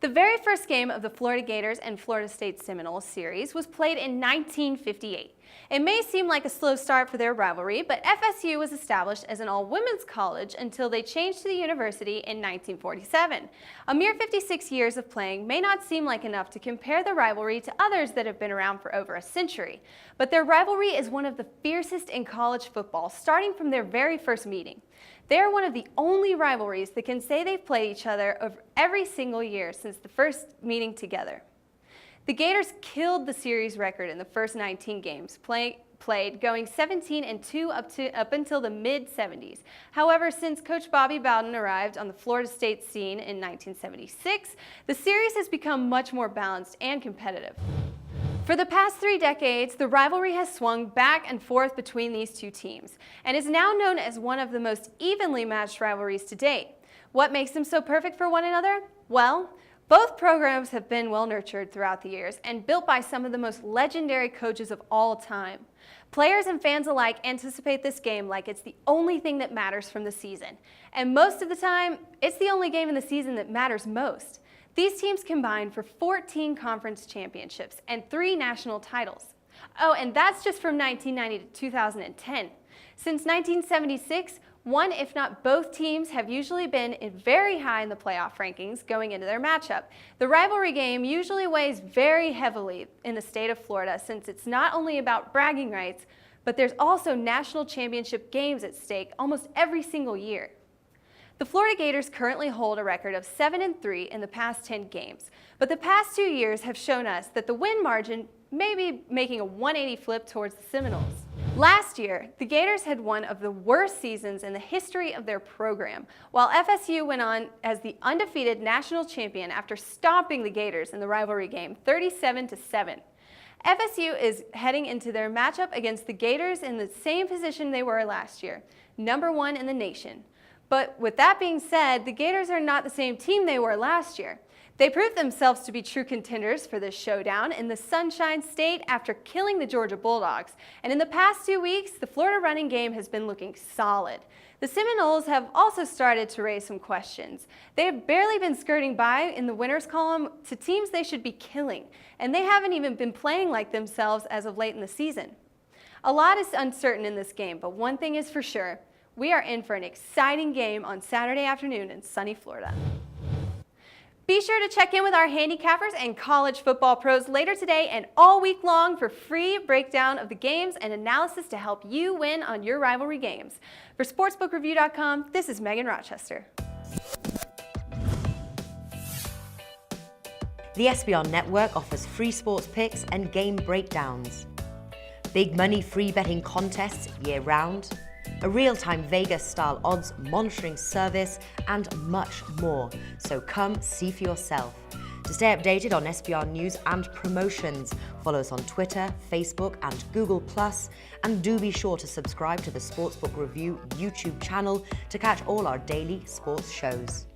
The very first game of the Florida Gators and Florida State Seminoles series was played in 1958. It may seem like a slow start for their rivalry, but FSU was established as an all-women's college until they changed to the university in 1947. A mere 56 years of playing may not seem like enough to compare the rivalry to others that have been around for over a century, but their rivalry is one of the fiercest in college football, starting from their very first meeting. They are one of the only rivalries that can say they've played each other over every single year since the first meeting together. The Gators killed the series record in the first 19 games played, going 17-2 up until the mid-70s. However, since Coach Bobby Bowden arrived on the Florida State scene in 1976, the series has become much more balanced and competitive. For the past 3 decades, the rivalry has swung back and forth between these two teams and is now known as one of the most evenly matched rivalries to date. What makes them so perfect for one another? Well, both programs have been well nurtured throughout the years and built by some of the most legendary coaches of all time. Players and fans alike anticipate this game like it's the only thing that matters from the season. And most of the time, it's the only game in the season that matters most. These teams combined for 14 conference championships and 3 national titles. Oh, and that's just from 1990 to 2010. Since 1976, one if not both teams have usually been very high in the playoff rankings going into their matchup. The rivalry game usually weighs very heavily in the state of Florida since it's not only about bragging rights, but there's also national championship games at stake almost every single year. The Florida Gators currently hold a record of 7-3 in the past 10 games, but the past 2 years have shown us that the win margin may be making a 180 flip towards the Seminoles. Last year, the Gators had one of the worst seasons in the history of their program, while FSU went on as the undefeated national champion after stomping the Gators in the rivalry game 37-7. FSU is heading into their matchup against the Gators in the same position they were last year, #1 in the nation. But with that being said, the Gators are not the same team they were last year. They proved themselves to be true contenders for this showdown in the Sunshine State after killing the Georgia Bulldogs. And in the past 2 weeks, the Florida running game has been looking solid. The Seminoles have also started to raise some questions. They have barely been skirting by in the winners column to teams they should be killing, and they haven't even been playing like themselves as of late in the season. A lot is uncertain in this game, but one thing is for sure. We are in for an exciting game on Saturday afternoon in sunny Florida. Be sure to check in with our handicappers and college football pros later today and all week long for free breakdown of the games and analysis to help you win on your rivalry games. For sportsbookreview.com, this is Megan Rochester. The SBR Network offers free sports picks and game breakdowns, big money free betting contests year-round, a real-time Vegas-style odds monitoring service, and much more. So come see for yourself. To stay updated on SBR news and promotions, follow us on Twitter, Facebook, and Google+, and do be sure to subscribe to the Sportsbook Review YouTube channel to catch all our daily sports shows.